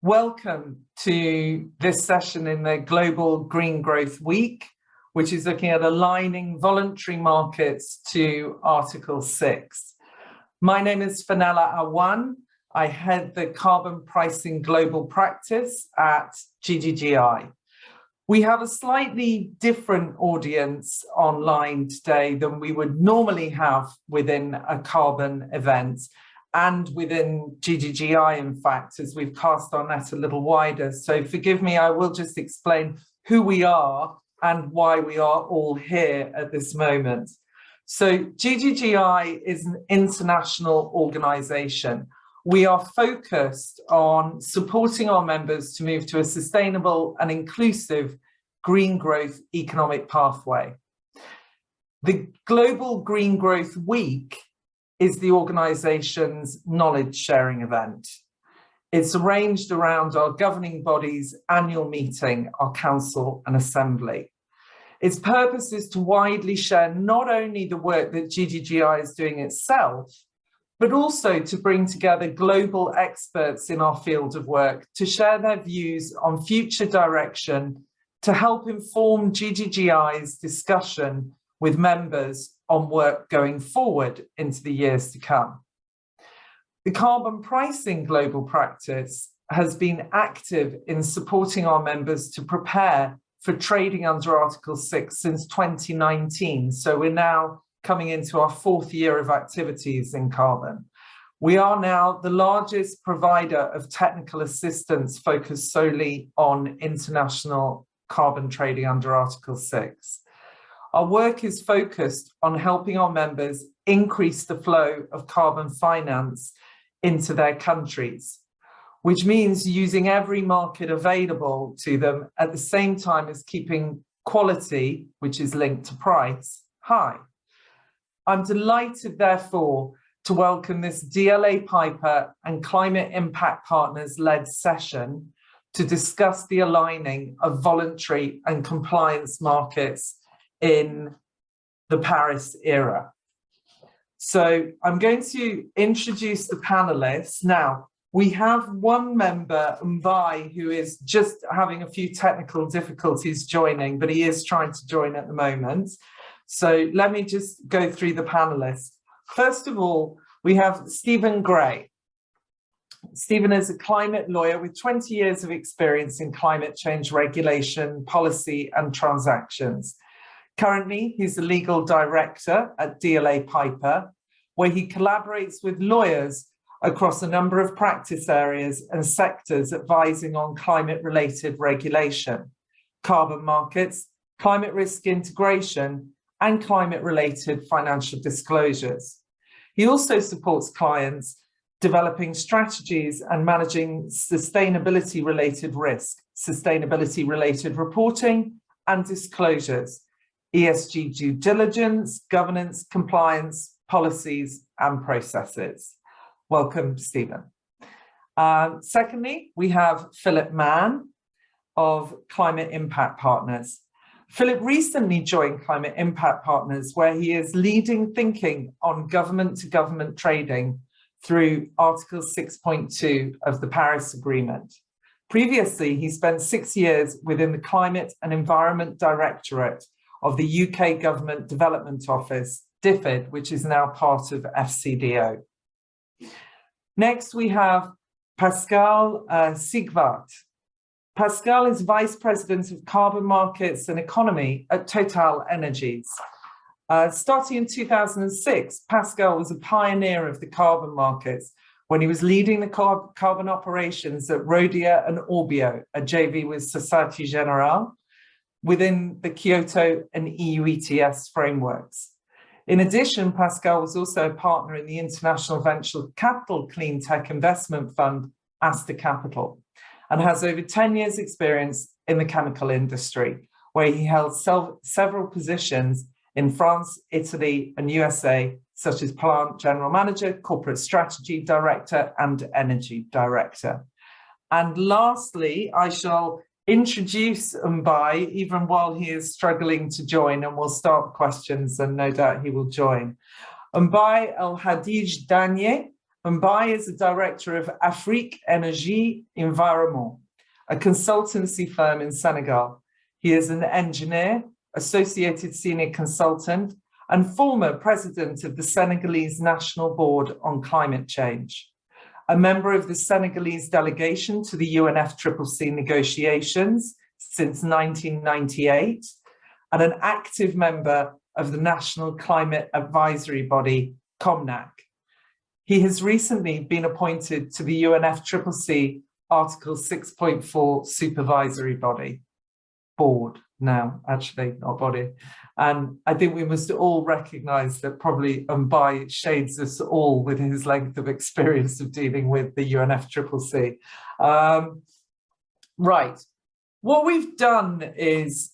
Welcome to this session in the Global Green Growth Week, which is looking at aligning voluntary markets to Article 6. My name is Fenella Awan. I head the Carbon Pricing Global Practice at GGGI. We have a slightly different audience online today than we would normally have within a carbon event, and within GGGI, in fact, as we've cast our net a little wider. So forgive me, I will just explain who we are and why we are all here at this moment. So GGGI is an international organisation. We are focused on supporting our members to move to a sustainable and inclusive green growth economic pathway. The Global Green Growth Week is the organisation's knowledge sharing event. It's arranged around our governing body's annual meeting, our council and assembly. Its purpose is to widely share not only the work that GGGI is doing itself, but also to bring together global experts in our field of work to share their views on future direction to help inform GGGI's discussion with members on work going forward into the years to come. The Carbon Pricing Global Practice has been active in supporting our members to prepare for trading under Article 6 since 2019. So we're now coming into our fourth year of activities in carbon. We are now the largest provider of technical assistance focused solely on international carbon trading under Article 6. Our work is focused on helping our members increase the flow of carbon finance into their countries, which means using every market available to them at the same time as keeping quality, which is linked to price, high. I'm delighted, therefore, to welcome this DLA Piper and Climate Impact Partners-led session to discuss the aligning of voluntary and compliance markets in the Paris era. So I'm going to introduce the panelists. Now, we have one member, Mbai, who is just having a few technical difficulties joining, but he is trying to join at the moment. So let me just go through the panelists. First of all, we have Stephen Gray. Stephen is a climate lawyer with 20 years of experience in climate change regulation, policy, and transactions. Currently, he's the legal director at DLA Piper, where he collaborates with lawyers across a number of practice areas and sectors advising on climate-related regulation, carbon markets, climate risk integration, and climate-related financial disclosures. He also supports clients developing strategies and managing sustainability-related risk, sustainability-related reporting and disclosures, ESG due diligence, governance, compliance, policies, and processes. Welcome, Stephen. Secondly, we have Philip Mann of Climate Impact Partners. Philip recently joined Climate Impact Partners, where he is leading thinking on government-to-government trading through Article 6.2 of the Paris Agreement. Previously, he spent 6 years within the Climate and Environment Directorate of the UK Government Development Office, DFID, which is now part of FCDO. Next, we have Pascal Sigvart. Pascal is Vice President of Carbon Markets and Economy at Total Energies. Starting in 2006, Pascal was a pioneer of the carbon markets when he was leading the carbon operations at Rhodia and Orbio, a JV with Société Générale, within the Kyoto and EU ETS frameworks. In addition, Pascal was also a partner in the International Venture Capital Clean Tech Investment Fund, Aster Capital, and has over 10 years experience in the chemical industry, where he held several positions in France, Italy, and USA, such as Plant General Manager, Corporate Strategy Director, and Energy Director. And lastly, I shall introduce Mbai, even while he is struggling to join, and we'll start questions and no doubt he will join. Mbai El Hadij Danye Mbaye is the director of Afrique Énergie Environnement, a consultancy firm in Senegal. He is an engineer, associated senior consultant, and former president of the Senegalese National Board on Climate Change, a member of the Senegalese delegation to the UNFCCC negotiations since 1998, and an active member of the National Climate Advisory Body, COMNAC. He has recently been appointed to the UNFCCC Article 6.4 Supervisory Board now, actually, not body. And I think we must all recognise that probably Mbaye shades us all with his length of experience of dealing with the UNFCCC. Right, what we've done is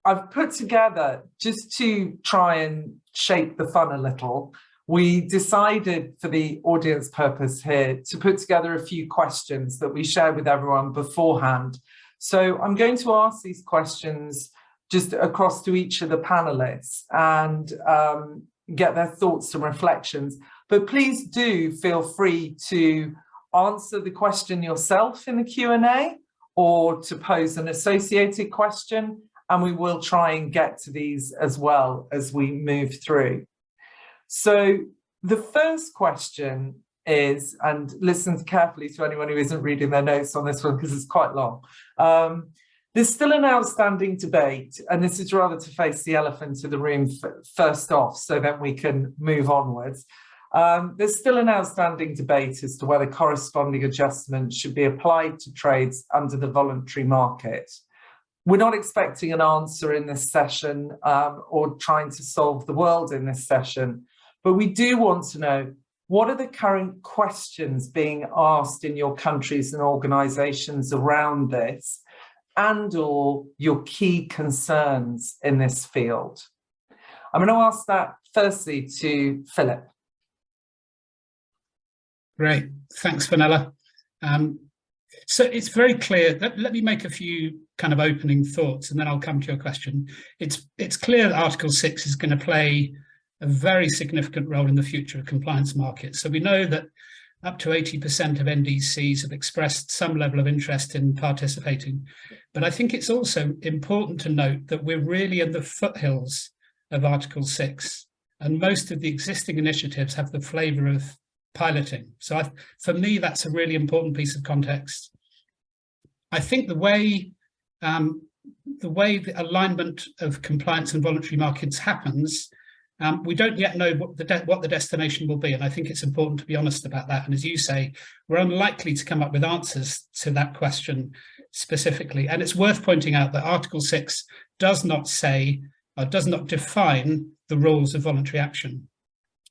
I've put together, just to try and shape the fun a little, we decided for the audience purpose here to put together a few questions that we shared with everyone beforehand. So I'm going to ask these questions just across to each of the panelists and get their thoughts and reflections. But please do feel free to answer the question yourself in the Q&A or to pose an associated question, and we will try and get to these as well as we move through. So the first question is, and listen carefully to anyone who isn't reading their notes on this one because it's quite long. There's still an outstanding debate, and this is rather to face the elephant in the room first off so that we can move onwards. There's still an outstanding debate as to whether corresponding adjustments should be applied to trades under the voluntary market. We're not expecting an answer in this session or trying to solve the world in this session, but we do want to know, what are the current questions being asked in your countries and organisations around this, and or your key concerns in this field? I'm going to ask that firstly to Philip. Great, thanks, Vanilla. So it's very clear. Let me make a few kind of opening thoughts, and then I'll come to your question. It's clear that Article 6 is going to play a very significant role in the future of compliance markets. So we know that up to 80% of NDCs have expressed some level of interest in participating. But I think it's also important to note that we're really in the foothills of Article 6, and most of the existing initiatives have the flavour of piloting. So for me, that's a really important piece of context. I think the way the alignment of compliance and voluntary markets happens, we don't yet know what the destination will be, and I think it's important to be honest about that. And as you say, we're unlikely to come up with answers to that question specifically. And it's worth pointing out that Article 6 does not say, or does not define the rules of voluntary action.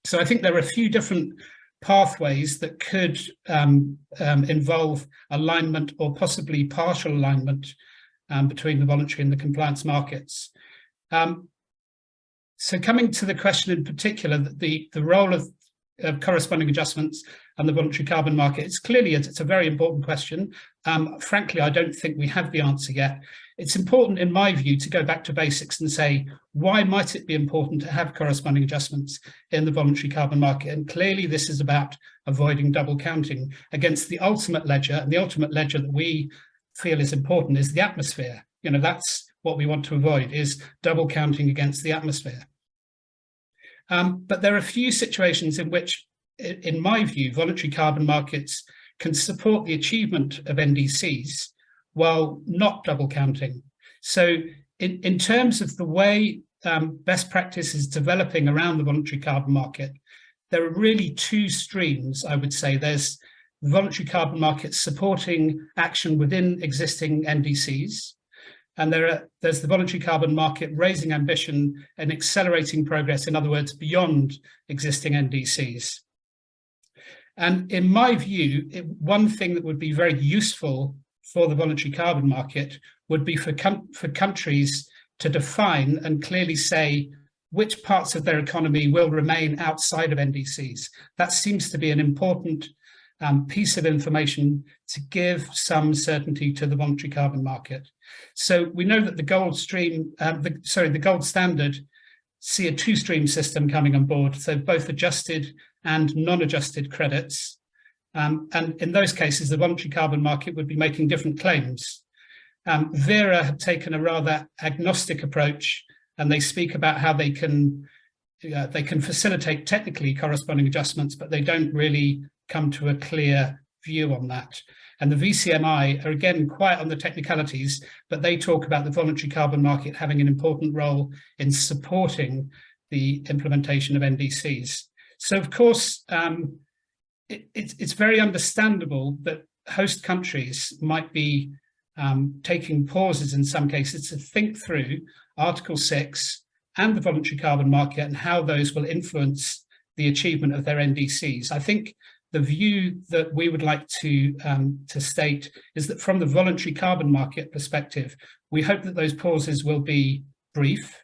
So I think there are a few different pathways that could involve alignment or possibly partial alignment between the voluntary and the compliance markets. So coming to the question in particular, the role of corresponding adjustments and the voluntary carbon market, it's a very important question. Frankly, I don't think we have the answer yet. It's important, in my view, to go back to basics and say, why might it be important to have corresponding adjustments in the voluntary carbon market? And clearly this is about avoiding double counting against the ultimate ledger. And the ultimate ledger that we feel is important is the atmosphere. You know, that's what we want to avoid, is double counting against the atmosphere. But there are a few situations in which, in my view, voluntary carbon markets can support the achievement of NDCs while not double counting. So in terms of the way best practice is developing around the voluntary carbon market, there are really two streams, I would say. There's the voluntary carbon market supporting action within existing NDCs, and there's the voluntary carbon market raising ambition and accelerating progress, in other words, beyond existing NDCs. And in my view, one thing that would be very useful for the voluntary carbon market would be for countries to define and clearly say which parts of their economy will remain outside of NDCs. That seems to be an important piece of information to give some certainty to the voluntary carbon market. So we know that the gold standard see a two-stream system coming on board. So both adjusted and non-adjusted credits. And in those cases, the voluntary carbon market would be making different claims. Vera have taken a rather agnostic approach, and they speak about how they can facilitate technically corresponding adjustments, but they don't really come to a clear view on that. And the VCMI are again quite on the technicalities, but they talk about the voluntary carbon market having an important role in supporting the implementation of NDCs. So of course, it's very understandable that host countries might be taking pauses in some cases to think through Article 6 and the voluntary carbon market and how those will influence the achievement of their NDCs. I think the view that we would like to state is that from the voluntary carbon market perspective, we hope that those pauses will be brief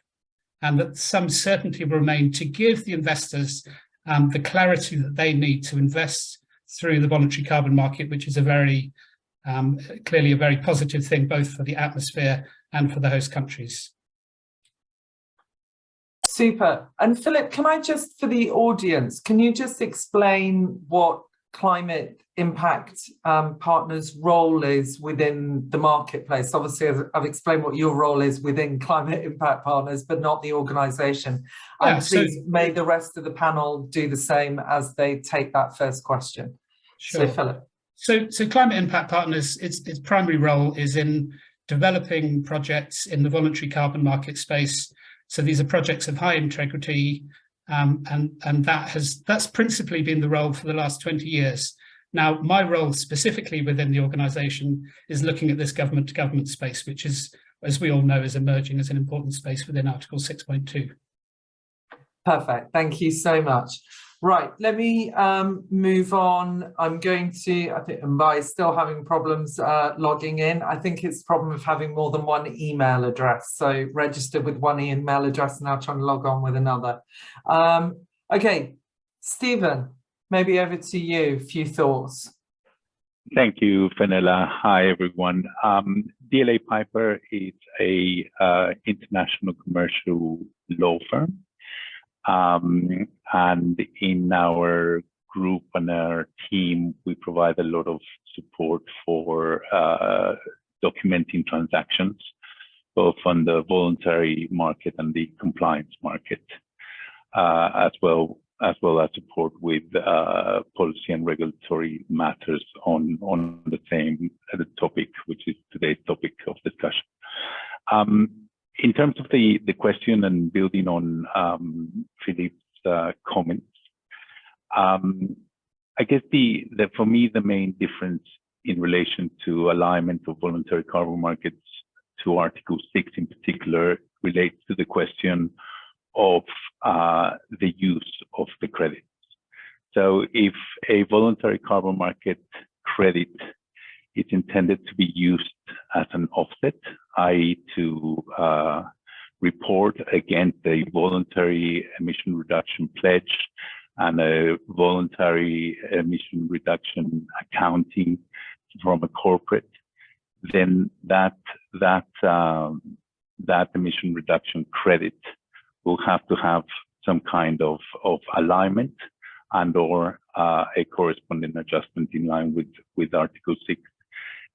and that some certainty will remain to give the investors the clarity that they need to invest through the voluntary carbon market, which is a very clearly a very positive thing, both for the atmosphere and for the host countries. Super. And Philip, can I just, for the audience, can you just explain what climate impact partners' role is within the marketplace? Obviously, I've explained what your role is within climate impact partners, but not the organisation. Yeah, and please, may the rest of the panel do the same as they take that first question. Sure. So, Philip. So climate impact partners, its primary role is in developing projects in the voluntary carbon market space. So these are projects of high integrity, and that's principally been the role for the last 20 years. Now, my role specifically within the organisation is looking at this government-to-government space, which is, as we all know, is emerging as an important space within Article 6.2. Perfect. Thank you so much. Right, let me move on. I'm going to, I think Mbai's still having problems logging in. I think it's the problem of having more than one email address. So registered with one email address, now trying to log on with another. Okay, Stephen, maybe over to you, a few thoughts. Thank you, Fenella. Hi, everyone. DLA Piper is a international commercial law firm. And in our group and our team, we provide a lot of support for documenting transactions, both on the voluntary market and the compliance market, as well as support with policy and regulatory matters on the same topic, which is today's topic of discussion. In terms of the question and building on Philip's comments, I guess for me, the main difference in relation to alignment of voluntary carbon markets to Article 6 in particular relates to the question of the use of the credits. So if a voluntary carbon market credit is intended to be used as an offset, i.e. to report against a voluntary emission reduction pledge and a voluntary emission reduction accounting from a corporate, then that emission reduction credit will have to have some kind of alignment and or a corresponding adjustment in line with Article 6.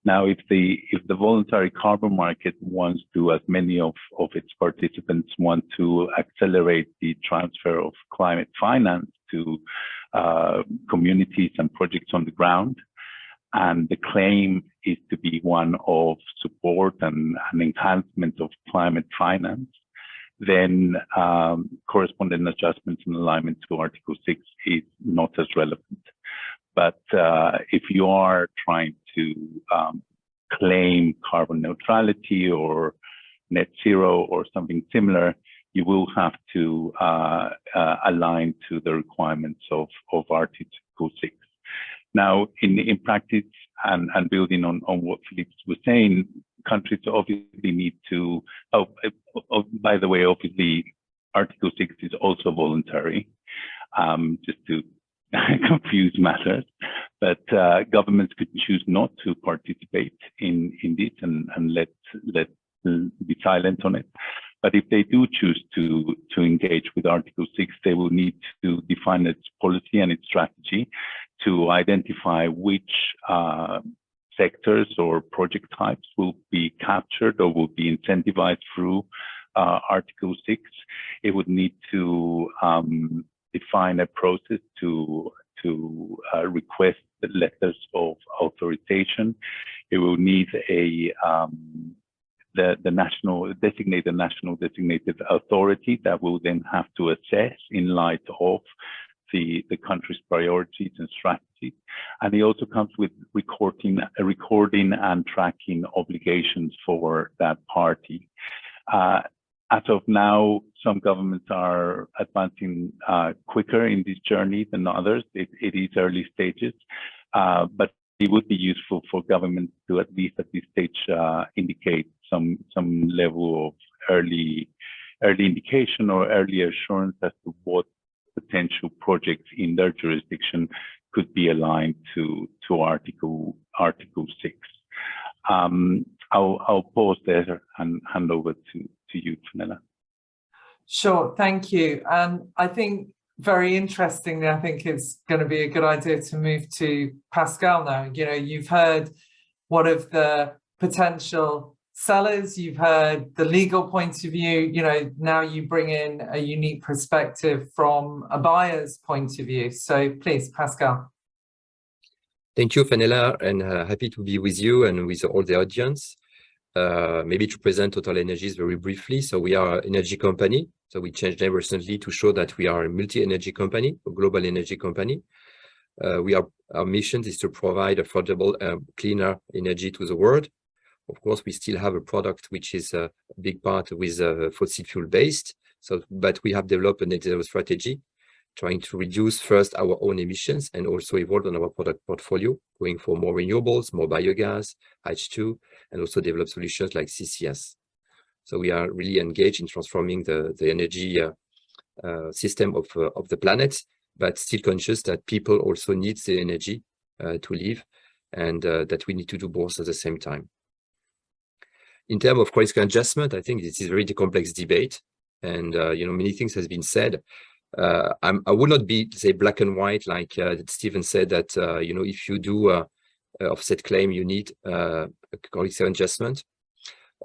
Now, if the voluntary carbon market wants to, as many of its participants want to accelerate the transfer of climate finance to communities and projects on the ground, and the claim is to be one of support and enhancement of climate finance, then corresponding adjustments in alignment to Article 6 is not as relevant. But if you are trying to claim carbon neutrality or net zero or something similar, you will have to align to the requirements of Article 6. Now, in practice, and building on what Philippe was saying, countries obviously need to, by the way, obviously, Article 6 is also voluntary, just to confuse matters, but governments could choose not to participate in this and let be silent on it. But if they do choose to engage with Article 6, they will need to define its policy and its strategy to identify which sectors or project types will be captured or will be incentivized through Article 6. It would need to define a process to request the letters of authorization. It will need the national designated authority that will then have to assess in light of the country's priorities and strategies. And it also comes with recording and tracking obligations for that party. As of now, some governments are advancing quicker in this journey than others. It is early stages, but it would be useful for governments to, at least at this stage, indicate some level of early indication or early assurance as to what potential projects in their jurisdiction could be aligned to Article 6. I'll pause there and hand over to you, Fenella. Sure, thank you. And I think very interestingly, I think it's going to be a good idea to move to Pascal now. You know, you've heard one of the potential sellers, you've heard the legal point of view, you know, now you bring in a unique perspective from a buyer's point of view. So please, Pascal. Thank you, Fenella, and happy to be with you and with all the audience. Maybe to present Total Energies very briefly. So we are an energy company. So we changed name recently to show that we are a multi-energy company, a global energy company. Our mission is to provide affordable, cleaner energy to the world. Of course, we still have a product which is a big part with fossil fuel based. So, but we have developed a net zero strategy, trying to reduce first our own emissions and also evolve on our product portfolio, going for more renewables, more biogas, H2, and also develop solutions like CCS. So we are really engaged in transforming the energy system of the planet, but still conscious that people also need the energy to live, and that we need to do both at the same time. In terms of risk adjustment, I think this is a very complex debate, and you know, many things has been said. I would not be, say, black and white, like Stephen said, that you know, if you do offset claim, you need a risk adjustment.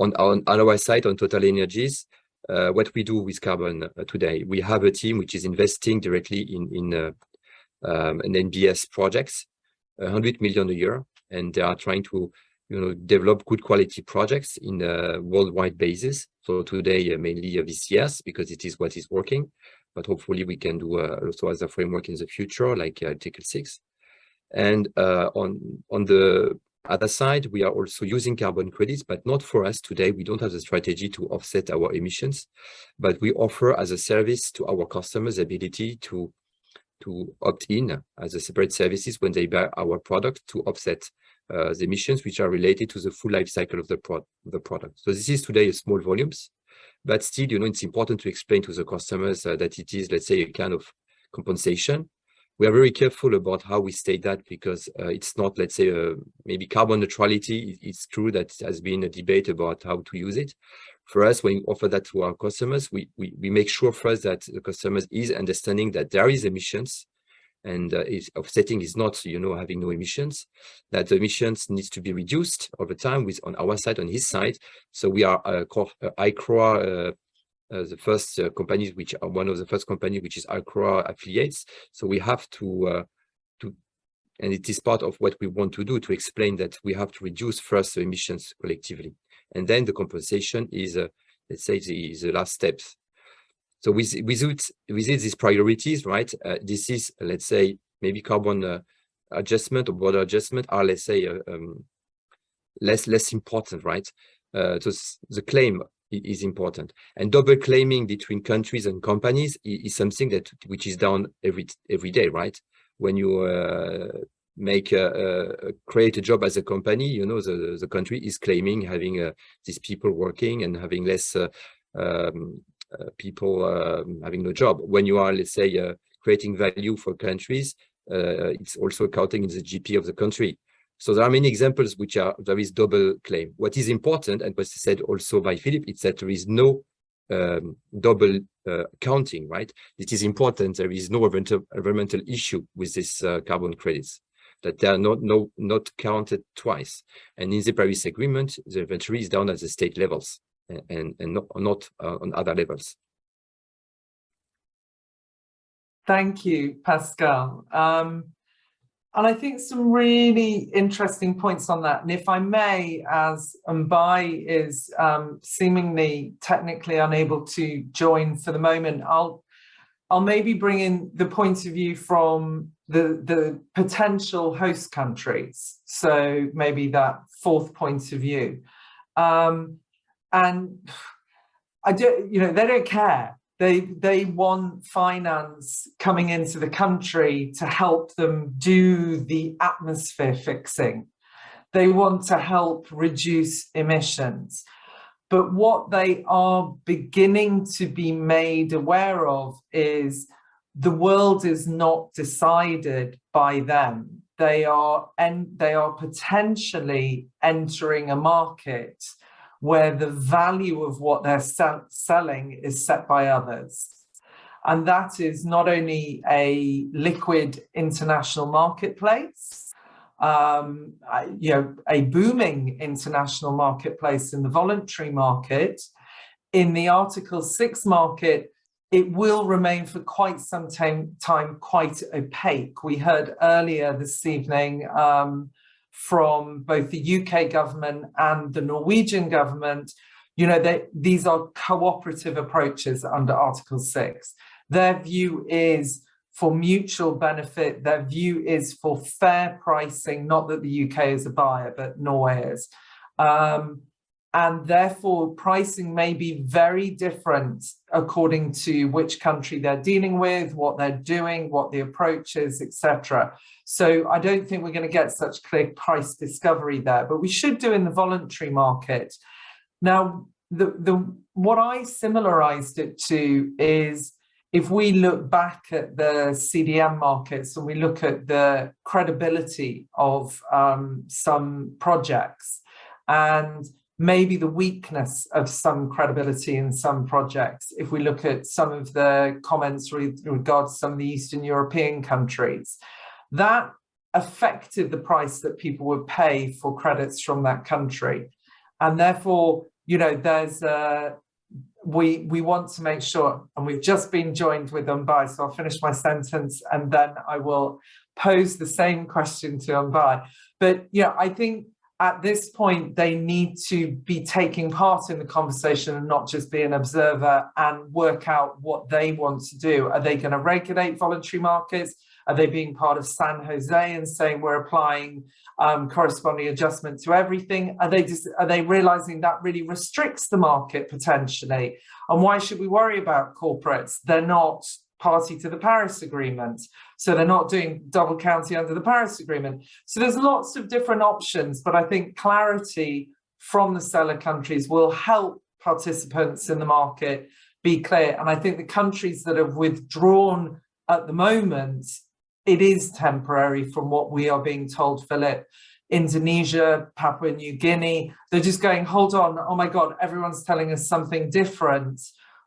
On our side, on Total Energies, what we do with carbon today, we have a team which is investing directly in an NBS projects, 100 million a year, and they are trying to, you know, develop good quality projects in a worldwide basis. So today, mainly VCS, because it is what is working, but hopefully we can do also as a framework in the future, like Article 6. And on the other side, we are also using carbon credits, but not for us today. We don't have the strategy to offset our emissions, but we offer as a service to our customers the ability to opt in as a separate services when they buy our product to offset the emissions which are related to the full life cycle of the product. So this is today a small volumes, but still, you know, it's important to explain to the customers that it is, let's say, a kind of compensation. We are very careful about how we state that, because it's not, let's say, maybe carbon neutrality. It's true that there has been a debate about how to use it. For us, when we offer that to our customers, we make sure first that the customers is understanding that there is emissions, and offsetting is not, you know, having no emissions, that the emissions needs to be reduced over time with on our side, on his side. So we are ICRA, the first companies, which are one of the first company which is ICRA affiliates. So we have to and it is part of what we want to do, to explain that we have to reduce first the emissions collectively, and then the compensation is let's say the last steps. So with these priorities, right, this is, let's say, maybe carbon adjustment or border adjustment are, let's say, less important, right? So the claim is important, and double claiming between countries and companies is something that which is done every day, right? When you create a job as a company, you know, the country is claiming having these people working and having less people having no job. When you are, let's say, creating value for countries, it's also counting in the GP of the country. So there are many examples which are, there is double claim. What is important, and was said also by Philip, is that there is no double counting, right? It is important. There is no environmental issue with this carbon credits, that they are not counted twice. And in the Paris Agreement, the inventory is done at the state levels and not on other levels. Thank you, Pascal. And I think some really interesting points on that. And if I may, as Mbai is seemingly technically unable to join for the moment, I'll maybe bring in the point of view from the potential host countries. So maybe that fourth point of view. And I do, you know, they don't care. They want finance coming into the country to help them do the atmosphere fixing. They want to help reduce emissions. But what they are beginning to be made aware of is the world is not decided by them. They are potentially entering a market where the value of what they're selling is set by others. And that is not only a liquid international marketplace, you know, a booming international marketplace in the voluntary market. In the Article 6 market, it will remain for quite some time quite opaque. We heard earlier this evening from both the UK government and the Norwegian government, you know, these are cooperative approaches under Article 6. Their view is for mutual benefit. Their view is for fair pricing, not that the UK is a buyer, but Norway is. And therefore, pricing may be very different according to which country they're dealing with, what they're doing, what the approach is, etc. So I don't think we're going to get such clear price discovery there, but we should do in the voluntary market. Now, what I similarized it to is if we look back at the CDM markets and we look at the credibility of some projects and maybe the weakness of some credibility in some projects, if we look at some of the comments with regards to some of the Eastern European countries, that affected the price that people would pay for credits from that country. And therefore, you know, there's we want to make sure, and we've just been joined with Mbai, so I'll finish my sentence and then I will pose the same question to Mbai. But yeah, I think at this point, they need to be taking part in the conversation and not just be an observer and work out what they want to do. Are they going to regulate voluntary markets? Are they being part of San Jose and saying we're applying corresponding adjustment to everything? Are they realizing that really restricts the market potentially? And why should we worry about corporates? They're not party to the Paris Agreement. So they're not doing double counting under the Paris Agreement. So there's lots of different options, but I think clarity from the seller countries will help participants in the market be clear. And I think the countries that have withdrawn at the moment, it is temporary from what we are being told, Philip. Indonesia, Papua New Guinea, they're just going, hold on, oh my God, everyone's telling us something different.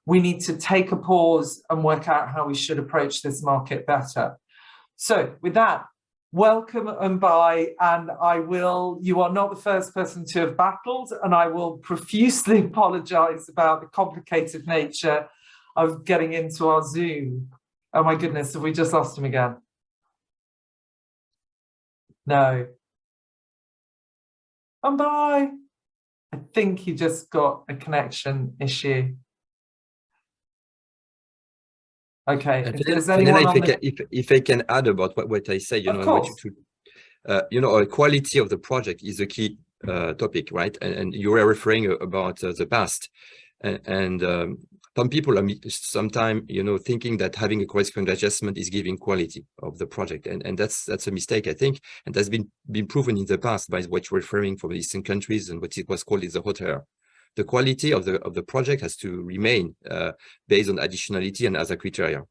We need to take a pause and work out how we should approach this market better. So with that, welcome Mbai, and you are not the first person to have battled, and I will profusely apologize about the complicated nature of getting into our Zoom. Oh my goodness, have we just lost him again? No. Mbai, I think he just got a connection issue. Okay. If I can add about what I say, you know, quality of the project is a key topic, right? And you were referring about the past, and some people are sometimes, you know, thinking that having a corresponding adjustment is giving quality of the project, and that's a mistake, I think, and that's been proven in the past by what you're referring from the Eastern countries and what it was called is the hot air. The quality of the project has to remain based on additionality and other criteria,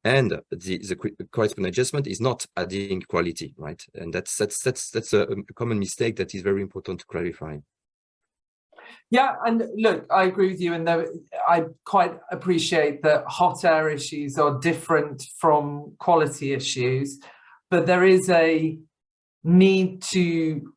and the corresponding adjustment is not adding quality, right? And that's a common mistake that is very important to clarify. Yeah, and look, I agree with you, and I quite appreciate that hot air issues are different from quality issues, but there is a need to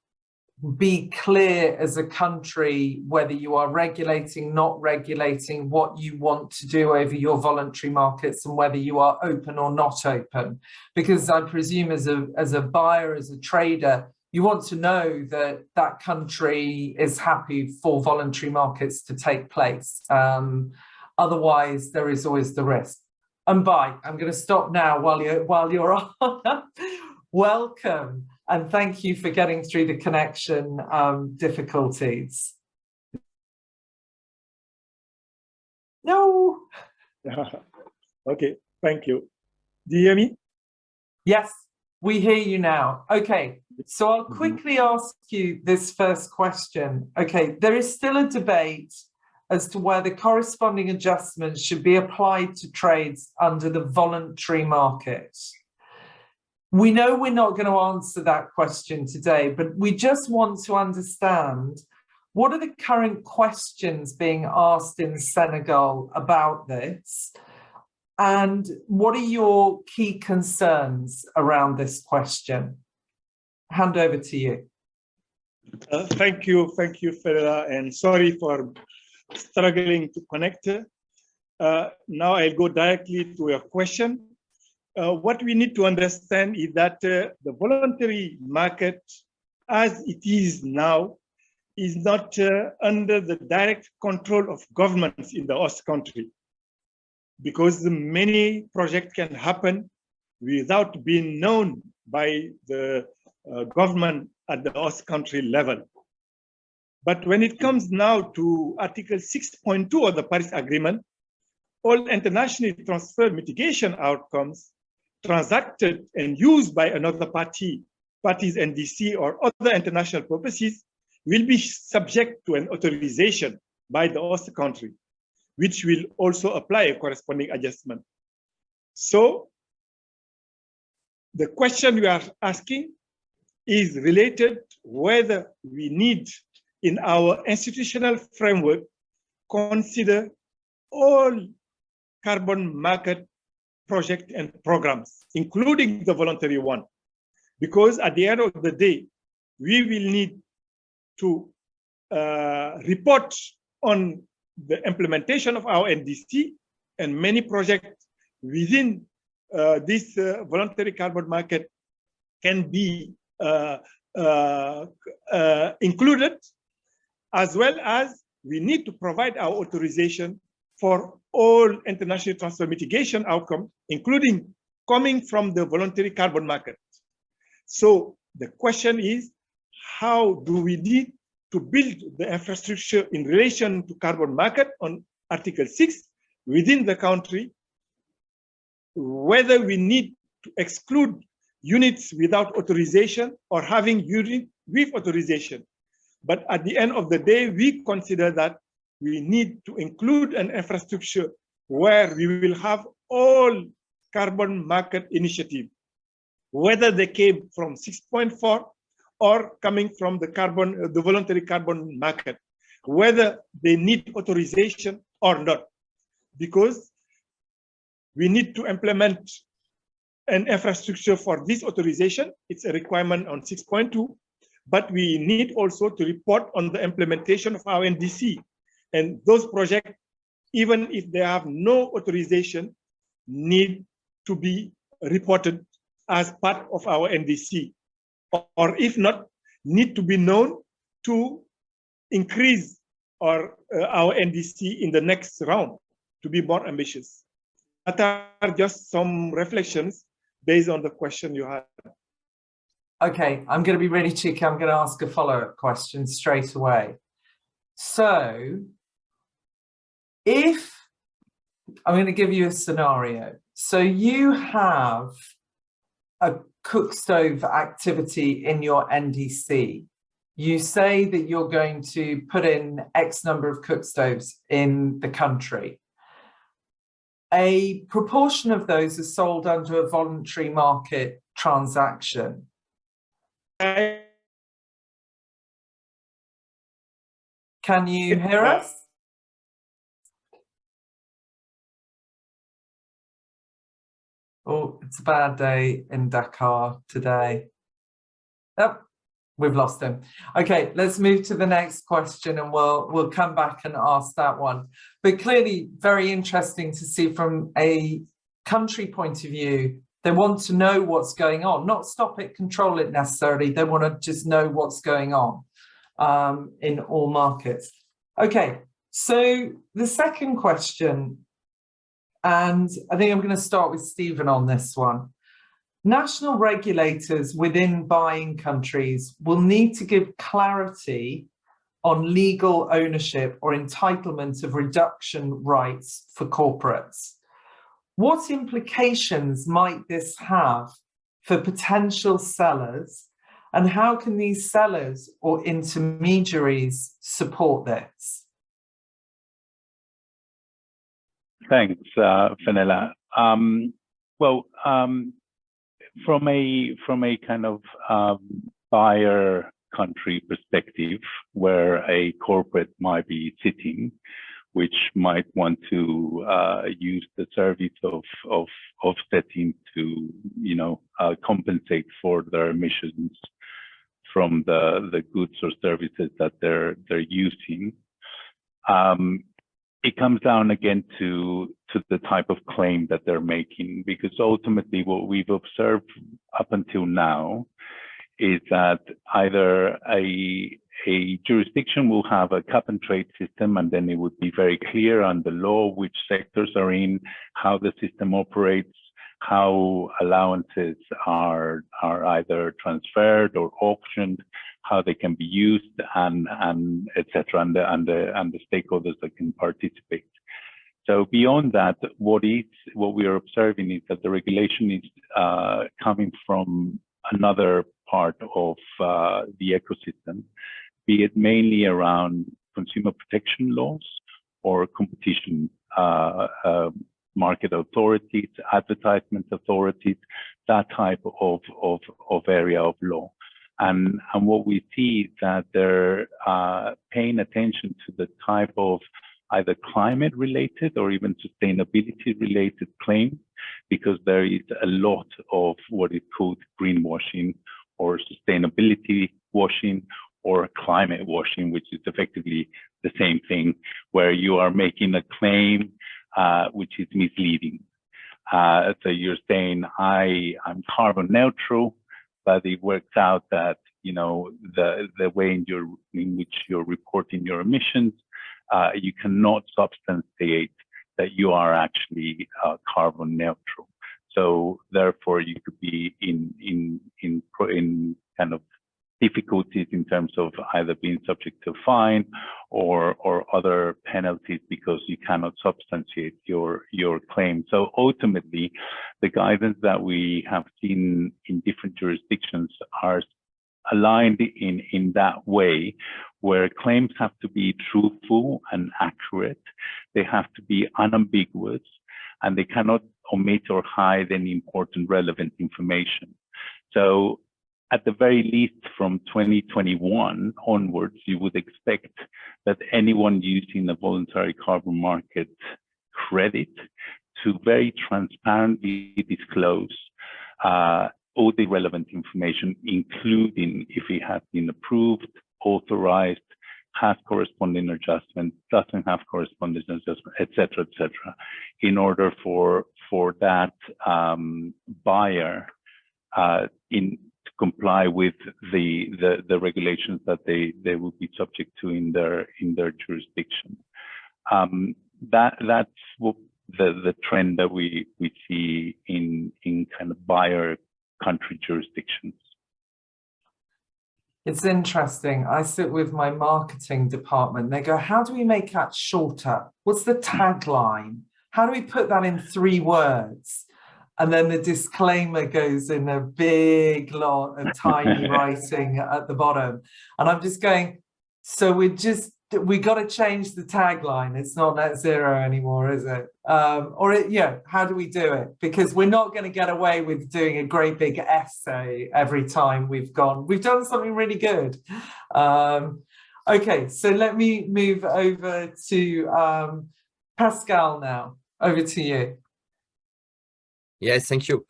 be clear as a country whether you are regulating, not regulating, what you want to do over your voluntary markets, and whether you are open or not open. Because I presume as a buyer, as a trader, you want to know that that country is happy for voluntary markets to take place. Otherwise, there is always the risk. And I'm going to stop now while you're on. Welcome, and thank you for getting through the connection difficulties. No. Okay, thank you. Do you hear me? Yes, we hear you now. Okay, so I'll quickly ask you this first question. Okay, there is still a debate as to whether corresponding adjustments should be applied to trades under the voluntary market. We know we're not going to answer that question today, but we just want to understand, what are the current questions being asked in Senegal about this? And what are your key concerns around this question? Hand over to you. Thank you, Fedela, and sorry for struggling to connect. Now I'll go directly to your question. What we need to understand is that the voluntary market, as it is now, is not under the direct control of governments in the host country, because many projects can happen without being known by the government at the host country level. But when it comes now to Article 6.2 of the Paris Agreement, all internationally transferred mitigation outcomes transacted and used by another party's NDC or other international purposes will be subject to an authorization by the host country, which will also apply a corresponding adjustment. So the question we are asking is related whether we need in our institutional framework consider all carbon market projects and programs, including the voluntary one. Because at the end of the day, we will need to report on the implementation of our NDC, and many projects within this voluntary carbon market can be included, as well as we need to provide our authorization for all international transfer mitigation outcomes, including coming from the voluntary carbon market. So the question is, how do we need to build the infrastructure in relation to carbon market on Article 6 within the country, whether we need to exclude units without authorization or having units with authorization. But at the end of the day, we consider that we need to include an infrastructure where we will have all carbon market initiatives, whether they came from 6.4 or coming from the voluntary carbon market, whether they need authorization or not, because we need to implement an infrastructure for this authorization. It's a requirement on 6.2, but we need also to report on the implementation of our NDC. And those projects, even if they have no authorization, need to be reported as part of our NDC, or if not, need to be known to increase our NDC in the next round to be more ambitious. That are just some reflections based on the question you had. Okay, I'm going to be really cheeky. I'm going to ask a follow-up question straight away. So, if I'm going to give you a scenario. So you have a cook stove activity in your NDC. You say that you're going to put in X number of cook stoves in the country. A proportion of those are sold under a voluntary market transaction. Can you hear us? Oh, it's a bad day in Dakar today. Oh, we've lost him. Okay, let's move to the next question and we'll come back and ask that one. But clearly very interesting to see from a country point of view. They want to know what's going on, not stop it, control it necessarily. They want to just know what's going on in all markets. Okay, so the second question, and I think I'm going to start with Stephen on this one. National regulators within buying countries will need to give clarity on legal ownership or entitlement of reduction rights for corporates. What implications might this have for potential sellers, and how can these sellers or intermediaries support this? Thanks, Fenella. From a kind of buyer country perspective, where a corporate might be sitting, which might want to use the service of offsetting to, compensate for their emissions from the goods or services that they're using. It comes down again to the type of claim that they're making, because ultimately what we've observed up until now is that either a jurisdiction will have a cap and trade system, and then it would be very clear on the law which sectors are in, how the system operates, how allowances are either transferred or auctioned, how they can be used, and etc., and the stakeholders that can participate. So beyond that, what we are observing is that the regulation is coming from another part of the ecosystem, be it mainly around consumer protection laws or competition market authorities, advertisement authorities, that type of area of law. And what we see is that they're paying attention to the type of either climate related or even sustainability related claims, because there is a lot of what is called greenwashing or sustainability washing or climate washing, which is effectively the same thing, where you are making a claim which is misleading. So you're saying I'm carbon neutral, but it works out that the way in which you're reporting your emissions, you cannot substantiate that you are actually carbon neutral. So therefore, you could be in kind of difficulties in terms of either being subject to fine or other penalties because you cannot substantiate your claim. So ultimately, the guidance that we have seen in different jurisdictions are aligned in that way, where claims have to be truthful and accurate. They have to be unambiguous, and they cannot omit or hide any important relevant information. So at the very least, from 2021 onwards, you would expect that anyone using a voluntary carbon market credit to very transparently disclose all the relevant information, including if it has been approved, authorized, has corresponding adjustment, doesn't have corresponding adjustment, et cetera, in order for that buyer to comply with the regulations that they will be subject to in their jurisdiction. That's what the trend that we see in kind of buyer country jurisdictions. It's interesting. I sit with my marketing department. They go, how do we make that shorter? What's the tagline? How do we put that in 3 words? And then the disclaimer goes in a big lot of tiny writing at the bottom. And I'm just going, so we got to change the tagline. It's not net zero anymore, is it? How do we do it? Because we're not going to get away with doing a great big essay every time we've done something really good. Okay, so let me move over to Pascal now. Over to you. Yes, thank you.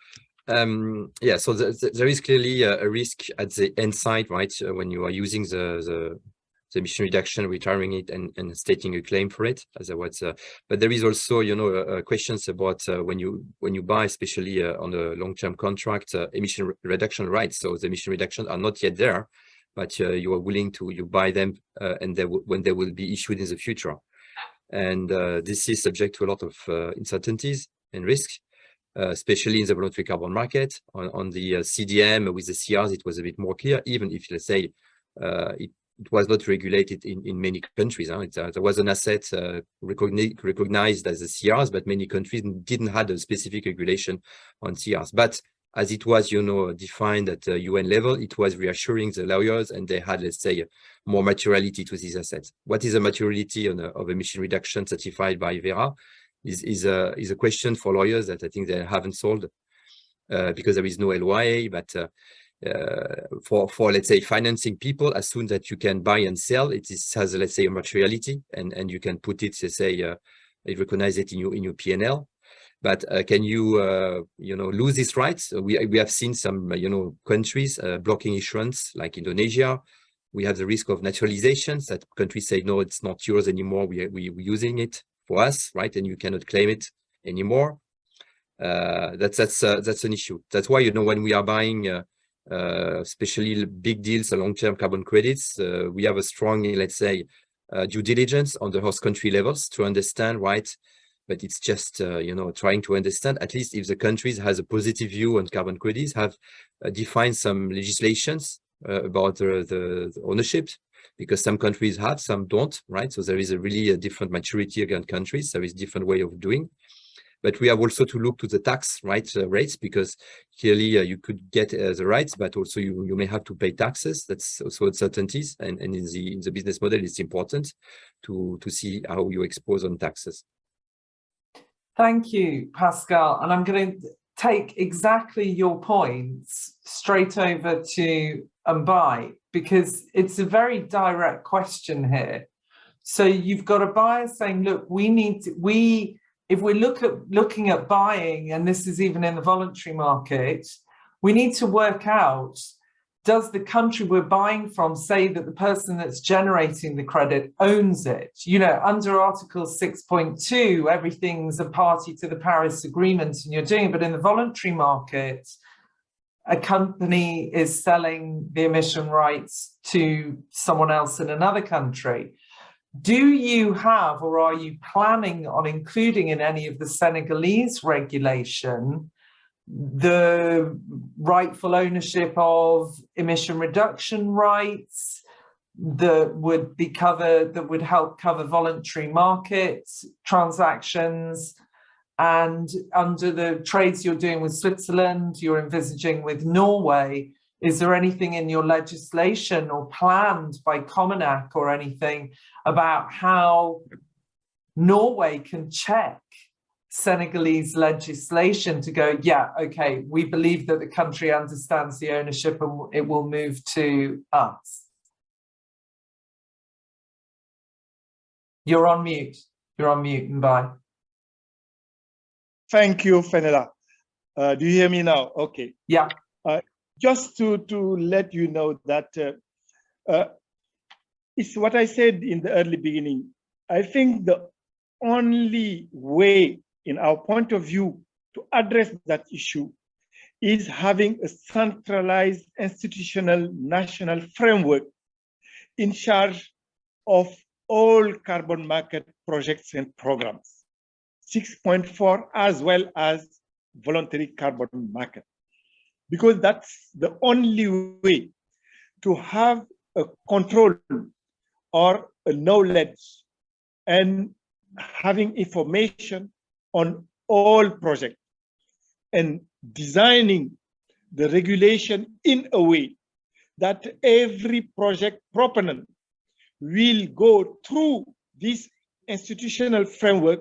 Yeah, so there is clearly a risk at the end side, right? When you are using the emission reduction, retiring it and stating a claim for it, as I was. But there is also, you know, questions about when you buy, especially on a long-term contract, emission reduction rights. So the emission reduction are not yet there, but you are willing to buy them, and when they will be issued in the future. And this is subject to a lot of uncertainties and risks. Especially in the voluntary carbon market. On the CDM with the CRs, it was a bit more clear, even if, let's say, it was not regulated in many countries. There was an asset recognized as the CRs, but many countries didn't have a specific regulation on CRs. But as it was, you know, defined at UN level, it was reassuring the lawyers, and they had, let's say, more materiality to these assets. What is the materiality of emission reduction certified by Vera? Is a question for lawyers that I think they haven't solved because there is no LOA. But for let's say financing people, as soon that you can buy and sell, it has, let's say, a materiality, and you can put it, let's say, recognize it in your P&L. But can you you know, lose these rights? We have seen some countries blocking issuance, like Indonesia. We have the risk of naturalizations, that countries say, no, it's not yours anymore. We're using it for us, right? And you cannot claim it anymore. That's an issue. That's why, you know, when we are buying, especially big deals, long-term carbon credits, we have a strong, let's say, due diligence on the host country levels to understand, right? But it's just, you know, trying to understand, at least if the countries has a positive view on carbon credits, have defined some legislations about the ownership, because some countries have, some don't, right? So there is a different maturity against countries. There is different way of doing. But we have also to look to the tax rates, because clearly you could get the rights, but also you may have to pay taxes. That's also uncertainties. And in the business model, it's important to see how you expose on taxes. Thank you, Pascal. And I'm going to take exactly your points straight over to Mbai, because it's a very direct question here. So you've got a buyer saying, look, if we're looking at buying, and this is even in the voluntary market, we need to work out, does the country we're buying from say that the person that's generating the credit owns it? You know, under Article 6.2, everything's a party to the Paris Agreement and you're doing it, but in the voluntary market, a company is selling the emission rights to someone else in another country. Do you have, or are you planning on including in any of the Senegalese regulation, the rightful ownership of emission reduction rights that would help cover voluntary market transactions? And under the trades you're doing with Switzerland, you're envisaging with Norway, is there anything in your legislation or planned by Cominac or anything about how Norway can check Senegalese legislation to go, yeah, okay, we believe that the country understands the ownership and it will move to us? You're on mute. You're on mute, Mbai. Thank you, Fenella. Do you hear me now? Okay. Yeah. Just to let you know that it's what I said in the early beginning. I think the only way, in our point of view, to address that issue is having a centralized institutional national framework in charge of all carbon market projects and programs, 6.4 as well as voluntary carbon market. Because that's the only way to have a control or a knowledge and having information on all projects and designing the regulation in a way that every project proponent will go through this institutional framework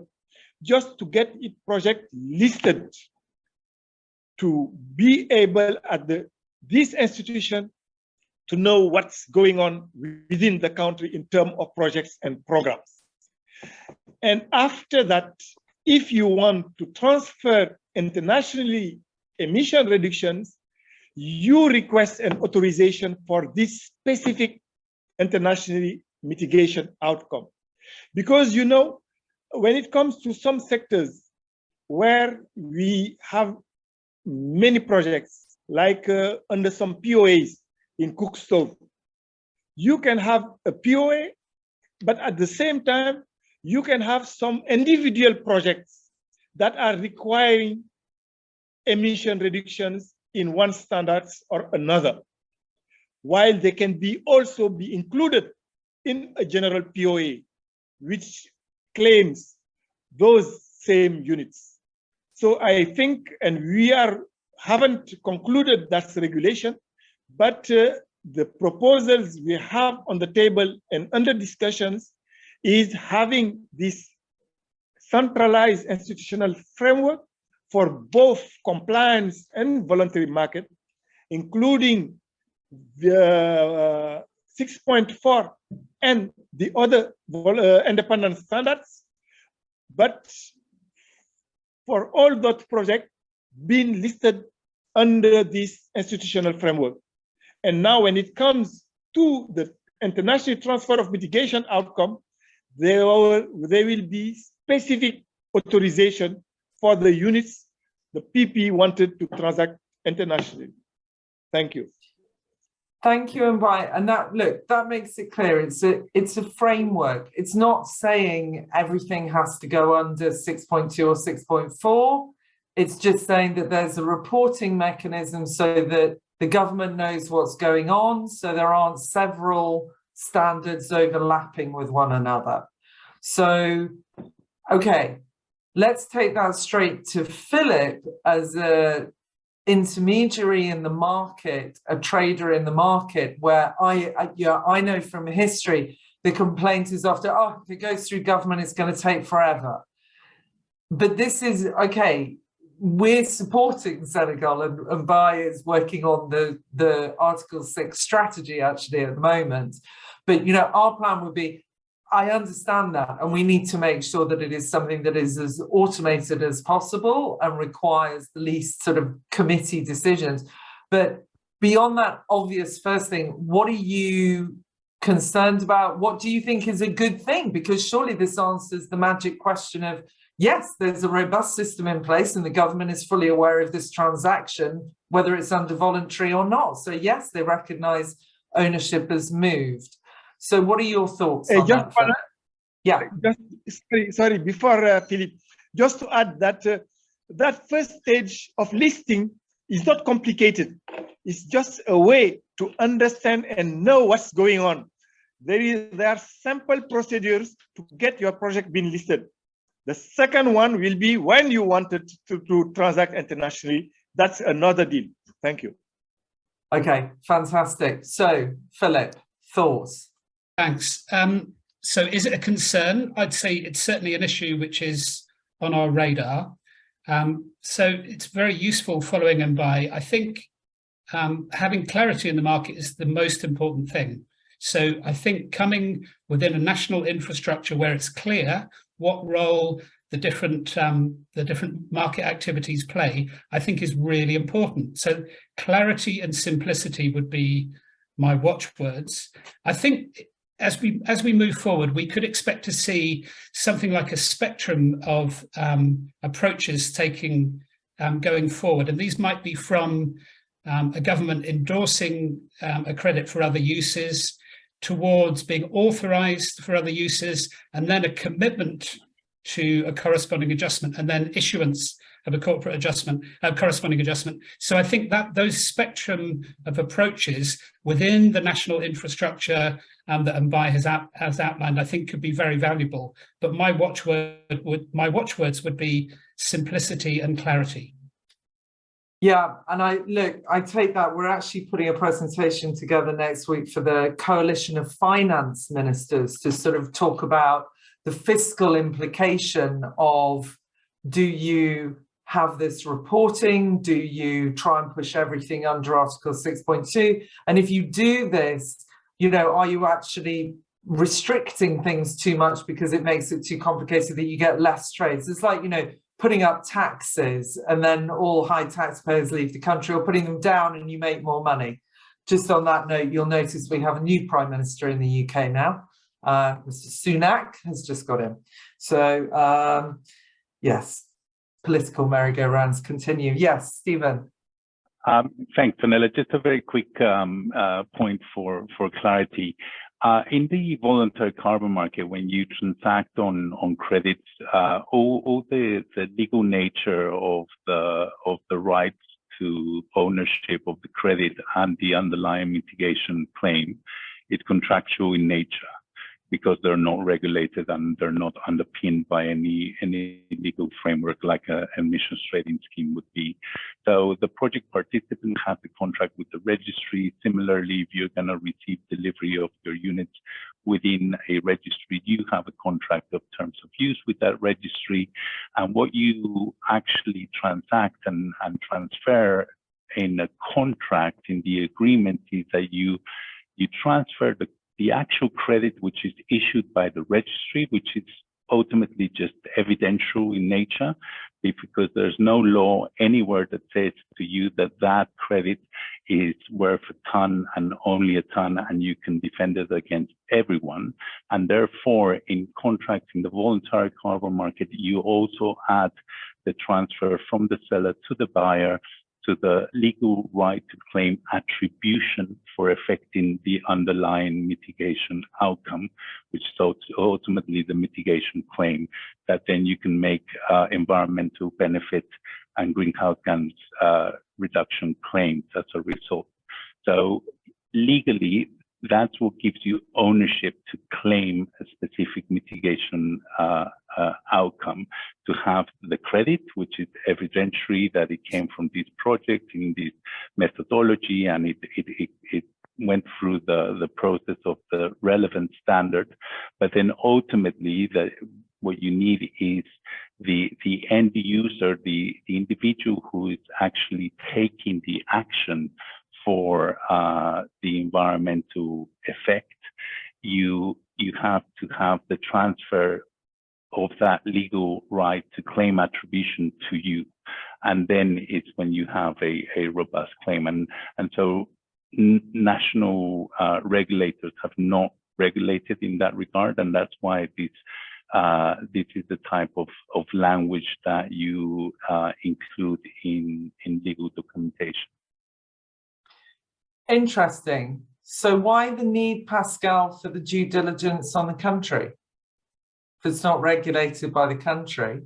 just to get its project listed, to be able at this institution to know what's going on within the country in terms of projects and programs. And after that, if you want to transfer internationally emission reductions, you request an authorization for this specific internationally mitigation outcome. Because, you know, when it comes to some sectors where we have many projects, like under some POAs in cook stove, you can have a POA, but at the same time, you can have some individual projects that are requiring emission reductions in one standards or another, while they can also be included in a general POA, which claims those same units. So I think, and we haven't concluded that regulation, but the proposals we have on the table and under discussions is having this centralized institutional framework for both compliance and voluntary market, including the 6.4 and the other independent standards, but for all those projects being listed under this institutional framework. And now when it comes to the international transfer of mitigation outcome, there will be specific authorization for the units the PP wanted to transact internationally. Thank you. Thank you, Mbai. And that, look, that makes it clear. It's a framework. It's not saying everything has to go under 6.2 or 6.4. It's just saying that there's a reporting mechanism so that the government knows what's going on, so there aren't several standards overlapping with one another. So, okay, let's take that straight to Philip as an intermediary in the market, a trader in the market, where I know from history, the complaint is often, oh, if it goes through government, it's going to take forever. But this is, okay, we're supporting Senegal, and Mbai is working on the Article 6 strategy actually at the moment. But, you know, our plan would be, I understand that, and we need to make sure that it is something that is as automated as possible and requires the least sort of committee decisions. But beyond that obvious first thing, what are you concerned about? What do you think is a good thing? Because surely this answers the magic question of, yes, there's a robust system in place and the government is fully aware of this transaction, whether it's under voluntary or not. So yes, they recognize ownership has moved. So what are your thoughts on that? Yeah. Sorry, before Philip, just to add that that first stage of listing is not complicated. It's just a way to understand and know what's going on. There are simple procedures to get your project being listed. The second one will be when you wanted to transact internationally. That's another deal. Thank you. Okay, fantastic. So, Philip, thoughts? Thanks. So is it a concern? I'd say it's certainly an issue which is on our radar. So it's very useful following Mbai. I think having clarity in the market is the most important thing. So I think coming within a national infrastructure where it's clear what role the different market activities play, I think is really important. So clarity and simplicity would be my watchwords. I think as we move forward, we could expect to see something like a spectrum of approaches going forward, and these might be from a government endorsing a credit for other uses, towards being authorized for other uses, and then a commitment to a corresponding adjustment, and then issuance of a corporate adjustment, corresponding adjustment. So I think that those spectrum of approaches within the national infrastructure that Mbai has outlined, I think could be very valuable. But my watchwords would be simplicity and clarity. Yeah, and I take that. We're actually putting a presentation together next week for the Coalition of Finance Ministers to sort of talk about the fiscal implication of, do you have this reporting? Do you try and push everything under Article 6.2? And if you do this, you know, are you actually restricting things too much because it makes it too complicated that you get less trades? It's like, you know, putting up taxes and then all high taxpayers leave the country, or putting them down and you make more money. Just on that note, you'll notice we have a new Prime Minister in the UK now. Mr. Sunak has just got in. So, yes, political merry-go-rounds continue. Yes, Stephen. Thanks, Fenella. Just a very quick point for clarity. In the voluntary carbon market, when you transact on credits, all the legal nature of the rights to ownership of the credit and the underlying mitigation claim is contractual in nature, because they're not regulated and they're not underpinned by any legal framework like an emissions trading scheme would be. So the project participant has a contract with the registry. Similarly, if you're going to receive delivery of your units within a registry, you have a contract of terms of use with that registry. And what you actually transact and transfer in a contract, in the agreement, is that you transfer the actual credit which is issued by the registry, which is ultimately just evidential in nature, because there's no law anywhere that says to you that that credit is worth a ton and only a ton, and you can defend it against everyone. And therefore, in contracts in the voluntary carbon market, you also add the transfer from the seller to the buyer to the legal right to claim attribution for affecting the underlying mitigation outcome, which is ultimately the mitigation claim, that then you can make environmental benefit and greenhouse gas reduction claims as a result. So legally, that's what gives you ownership to claim a specific mitigation outcome, to have the credit, which is evidentiary that it came from this project in this methodology, and it went through the process of the relevant standard. But then ultimately, what you need is the end user, the individual who is actually taking the action for the environmental effect. You have to have the transfer of that legal right to claim attribution to you, and then it's when you have a robust claim. And so national regulators have not regulated in that regard, and that's why this is the type of language that you include in legal documentation. Interesting. So why the need, Pascal, for the due diligence on the country? If it's not regulated by the country?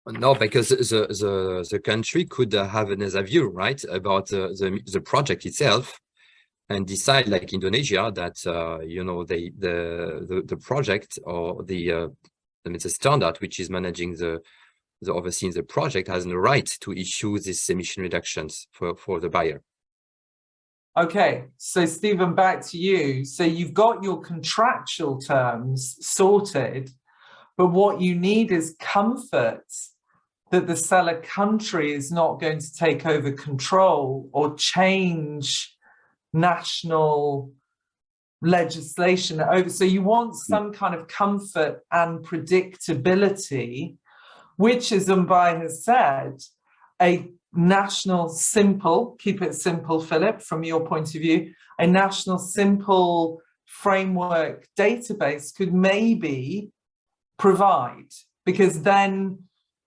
No, because the country could have another view, right, about the project itself, and decide, like Indonesia, that you know, the project, or the standard which is managing the overseeing the project, has no right to issue these emission reductions for the buyer. Okay, so Stephen, back to you. So you've got your contractual terms sorted, but what you need is comfort that the seller country is not going to take over control or change national legislation over. So you want some kind of comfort and predictability, which, as Mbai has said, a national simple, keep it simple, Philip, from your point of view, a national simple framework database could maybe provide, because then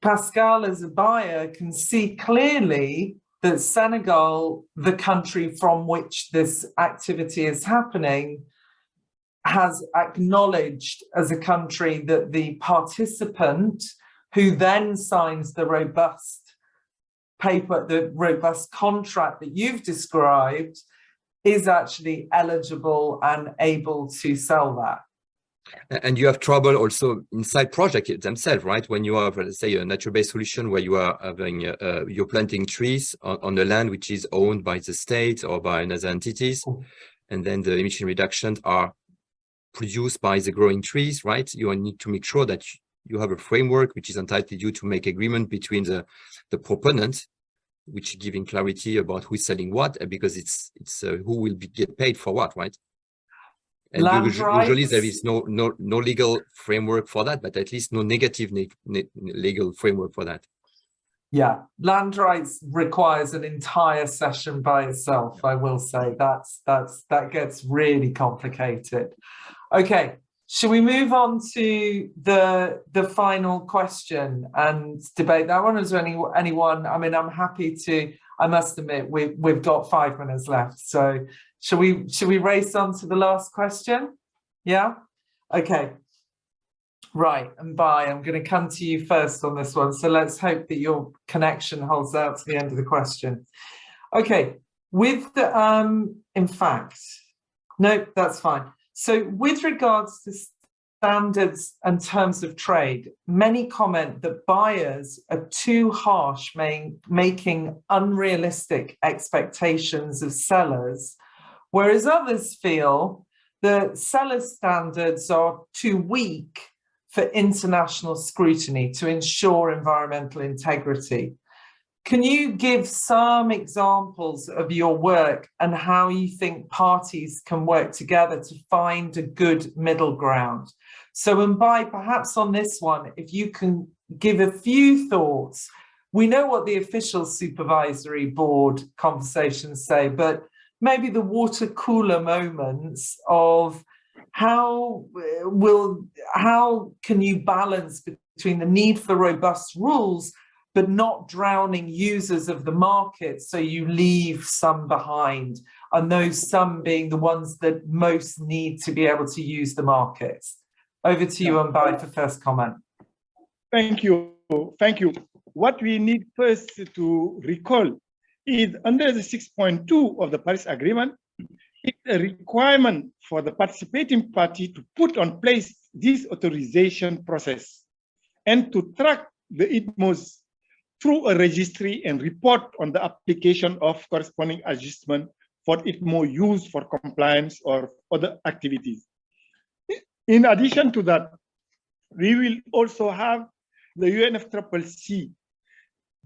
Pascal as a buyer can see clearly that Senegal, the country from which this activity is happening, has acknowledged as a country that the participant who then signs the robust paper, the robust contract that you've described, is actually eligible and able to sell that. And you have trouble also inside project themselves, right? When you have, let's say, a nature-based solution where you are having you're planting trees on the land which is owned by the state or by another entities, and then the emission reductions are produced by the growing trees, right? You need to make sure that you have a framework which is entitled you to make agreement between the proponent, which giving clarity about who's selling what, because it's who will get paid for what, right? And usually there is no legal framework for that, but at least no negative legal framework for that. Yeah, land rights requires an entire session by itself. I will say that gets really complicated. Okay, should we move on to the final question and debate that one? Is there anyone? I mean, I'm happy to. I must admit we've got 5 minutes left, so should we race on to the last question? Yeah. Okay. Right, and Bai, I'm going to come to you first on this one. So let's hope that your connection holds out to the end of the question. Okay, with the, in fact, no, that's fine. So with regards to standards and terms of trade, many comment that buyers are too harsh, making unrealistic expectations of sellers, whereas others feel that seller standards are too weak for international scrutiny to ensure environmental integrity. Can you give some examples of your work and how you think parties can work together to find a good middle ground? So, Mbai, perhaps on this one, if you can give a few thoughts. We know what the official supervisory board conversations say, but maybe the water cooler moments of how can you balance between the need for robust rules but not drowning users of the market, so you leave some behind, and those some being the ones that most need to be able to use the markets? Over to you, Mbai, for first comment. Thank you. Thank you. What we need first to recall is under the 6.2 of the Paris Agreement, it's a requirement for the participating party to put on place this authorization process and to track the ITMOs through a registry and report on the application of corresponding adjustment for ITMO use for compliance or other activities. In addition to that, we will also have the UNFCCC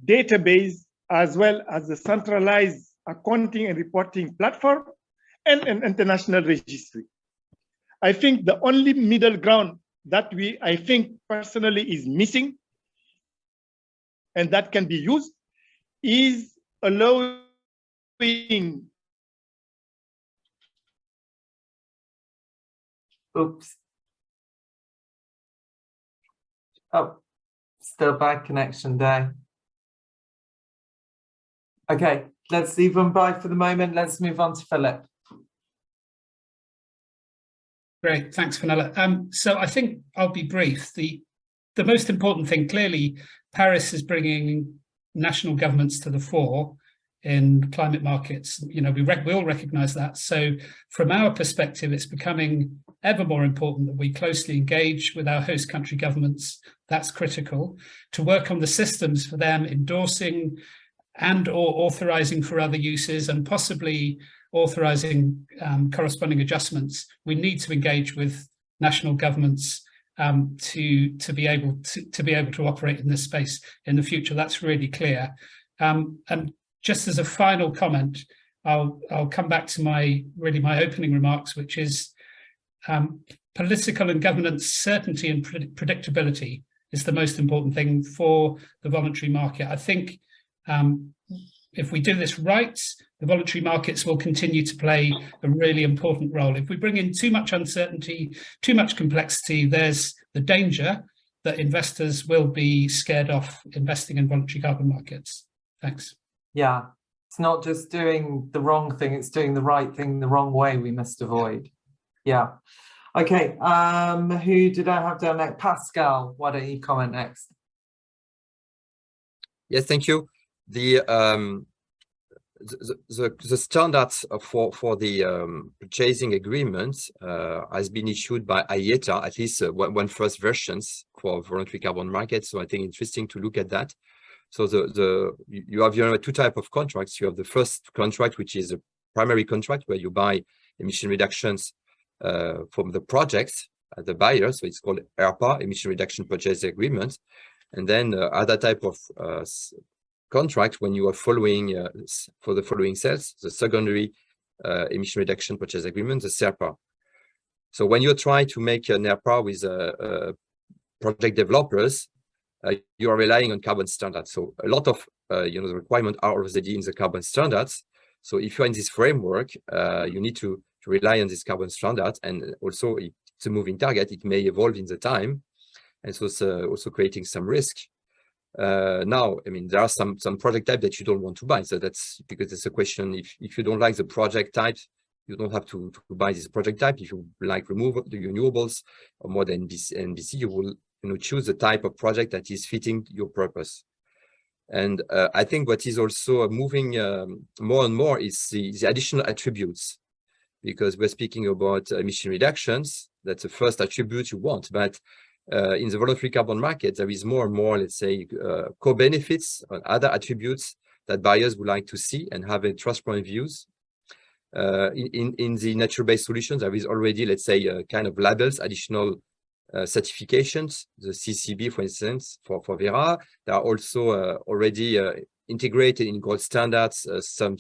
database as well as the centralized accounting and reporting platform and an international registry. I think the only middle ground that I think personally is missing and that can be used is allowing Oops. Oh, still bad connection there. Okay, let's leave Mbai for the moment. Let's move on to Philip. Great, thanks, Fenella. So I think I'll be brief. The most important thing, clearly, Paris is bringing national governments to the fore in climate markets. You know, we all recognise that. So from our perspective, it's becoming ever more important that we closely engage with our host country governments. That's critical to work on the systems for them endorsing and or authorising for other uses and possibly authorising corresponding adjustments. We need to engage with national governments to be able to operate in this space in the future. That's really clear. And just as a final comment, I'll come back to my opening remarks, which is political and governance certainty and predictability is the most important thing for the voluntary market. I think if we do this right, the voluntary markets will continue to play a really important role. If we bring in too much uncertainty, too much complexity, there's the danger that investors will be scared off investing in voluntary carbon markets. Thanks. Yeah, it's not just doing the wrong thing, it's doing the right thing the wrong way we must avoid. Yeah. Okay, who did I have down next? Pascal, why don't you comment next? Yes, thank you. The standards for the purchasing agreements has been issued by IETA, at least one first versions for voluntary carbon markets. So I think interesting to look at that. So you have two types of contracts. You have the first contract, which is a primary contract where you buy emission reductions from the projects the buyer. So it's called ERPA, Emission Reduction Purchase Agreement. And then other type of contract when you are following for the following sales, the secondary emission reduction purchase agreement, the SERPA. So when you try to make an ERPA with project developers, you are relying on carbon standards. So a lot of the requirements are already in the carbon standards. So if you're in this framework, you need to rely on this carbon standard, and also it's a moving target. It may evolve in the time, and so it's also creating some risk. Now, I mean, there are some project type that you don't want to buy. So that's because it's a question. If you don't like the project type, you don't have to buy this project type. If you like the renewables or more than NDC, you will choose the type of project that is fitting your purpose. And I think what is also moving more and more is the additional attributes, because we're speaking about emission reductions. That's the first attribute you want, but in the voluntary carbon market, there is more and more, let's say, co-benefits or other attributes that buyers would like to see and have a transparent views. In the nature-based solutions, there is already, let's say, kind of labels, additional certifications, the CCB, for instance, for Vera. There are also already integrated in gold standards, some,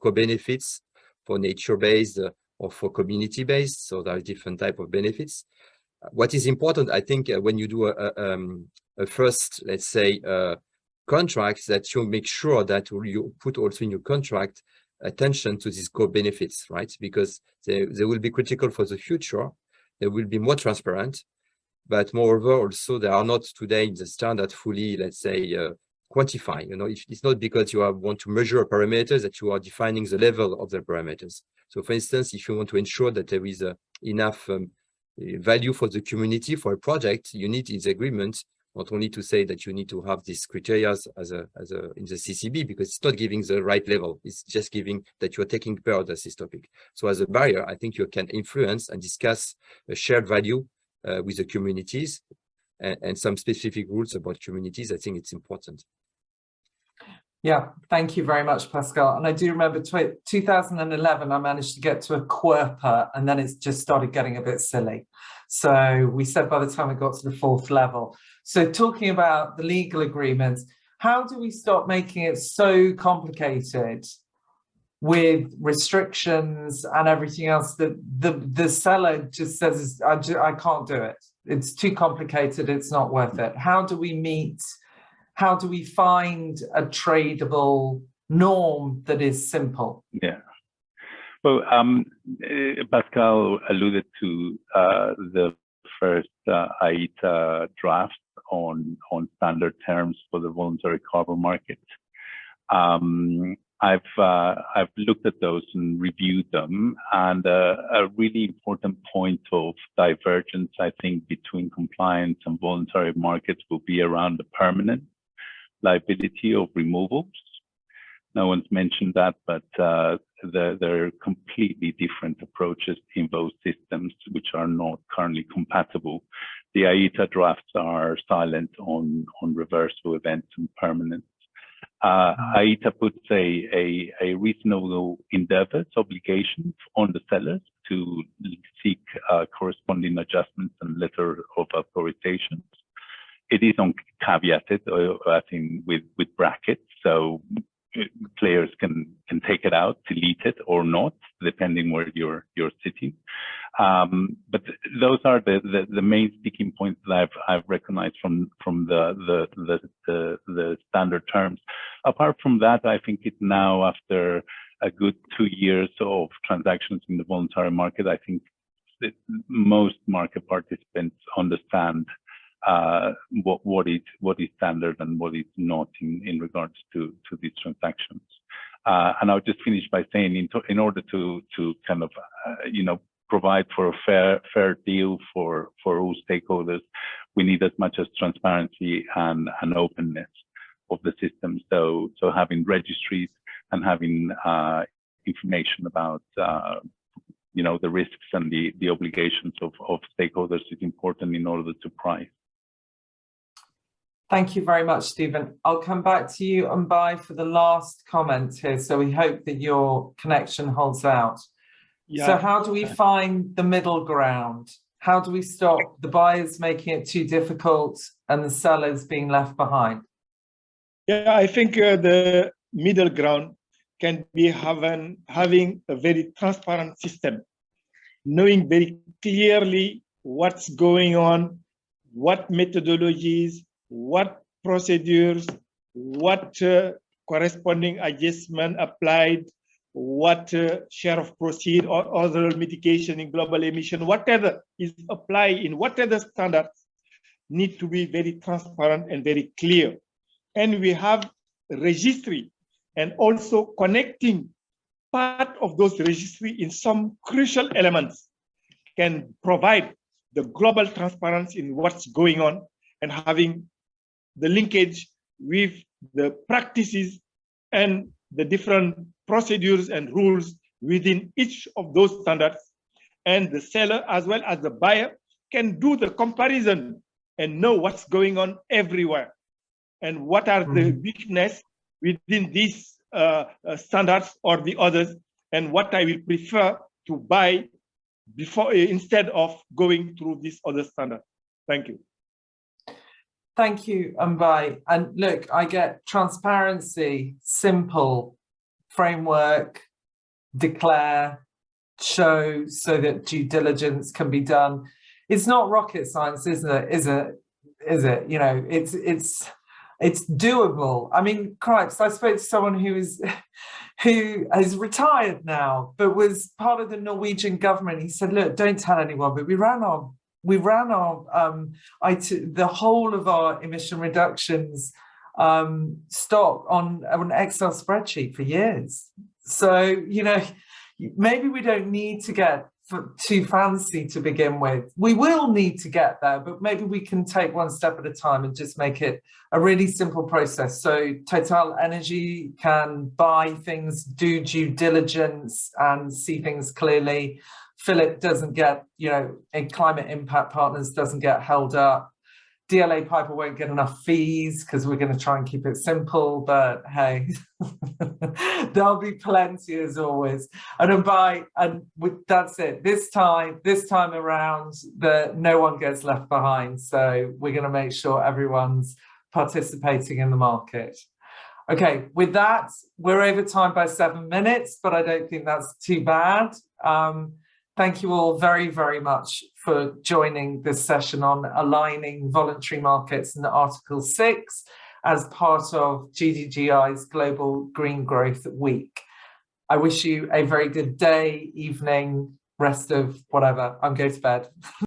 co-benefits for nature-based or for community-based. So there are different type of benefits. What is important, I think, when you do a first, let's say, contract, that you make sure that you put also in your contract attention to these co-benefits, right? Because they will be critical for the future. They will be more transparent, but moreover, also they are not today in the standard fully, let's say, quantify. It's not because you want to measure parameters that you are defining the level of the parameters. So, for instance, if you want to ensure that there is enough value for the community for a project, you need in the agreement not only to say that you need to have these criteria as a in the CCB, because it's not giving the right level. It's just giving that you're taking care of this topic. So as a buyer, I think you can influence and discuss a shared value with the communities and some specific rules about communities. I think it's important. Yeah, thank you very much, Pascal. And I do remember 2011, I managed to get to a QERPA, and then it's just started getting a bit silly. So we said by the time we got to the 4th level. So talking about the legal agreements, how do we stop making it so complicated with restrictions and everything else that the seller just says, I can't do it. It's too complicated. It's not worth it. How do we find a tradable norm that is simple? Yeah. Well, Pascal alluded to the first AITA draft on standard terms for the voluntary carbon market. I've looked at those and reviewed them, and a really important point of divergence, I think, between compliance and voluntary markets will be around the permanent liability of removals. No one's mentioned that, but there are completely different approaches in both systems, which are not currently compatible. The AITA drafts are silent on reversible events and permanence. AITA puts a reasonable endeavors obligation on the sellers to seek corresponding adjustments and letter of authorizations. It is caveated, I think, with brackets, so players can take it out, delete it or not, depending where you're sitting. But those are the main sticking points that I've recognized from the standard terms. Apart from that, I think it now, after a good 2 years of transactions in the voluntary market, I think that most market participants understand what is standard and what is not in regards to these transactions. And I'll just finish by saying, in order to kind of provide for a fair deal for all stakeholders, we need as much as transparency and openness of the system. So having registries and having information about the risks and the obligations of stakeholders is important in order to price. Thank you very much, Stephen. I'll come back to you and Bai for the last comment here. So we hope that your connection holds out. Yeah. So how do we find the middle ground? How do we stop the buyers making it too difficult and the sellers being left behind? Yeah, I think the middle ground can be having a very transparent system, knowing very clearly what's going on, what methodologies, what procedures, what corresponding adjustment applied, what share of proceed or other mitigation in global emission, whatever is applied in whatever standards need to be very transparent and very clear. And we have registry and also connecting part of those registry in some crucial elements can provide the global transparency in what's going on and having the linkage with the practices and the different procedures and rules within each of those standards. And the seller as well as the buyer can do the comparison and know what's going on everywhere and what are the weaknesses within these standards or the others, and what I will prefer to buy before instead of going through this other standard. Thank you. Thank you, Mbai. And look, I get transparency, simple framework, declare, show, so that due diligence can be done. It's not rocket science, isn't it? Is it? You know, it's doable. I mean, cripes, I spoke to someone who is retired now, but was part of the Norwegian government. He said, look, don't tell anyone, but we ran the whole of our emission reductions stock on an Excel spreadsheet for years. So, you know, maybe we don't need to get too fancy to begin with. We will need to get there, but maybe we can take one step at a time and just make it a really simple process. So Total Energy can buy things, do due diligence and see things clearly. Philip doesn't get, you know, and Climate Impact Partners doesn't get held up. DLA Piper won't get enough fees because we're going to try and keep it simple, but hey, there'll be plenty as always. And that's it. This time around, no one gets left behind. So we're going to make sure everyone's participating in the market. Okay, with that, we're over time by 7 minutes, but I don't think that's too bad. Thank you all very, very much for joining this session on aligning voluntary markets in Article 6 as part of GDGI's Global Green Growth Week. I wish you a very good day, evening, rest of whatever. I'm going to bed.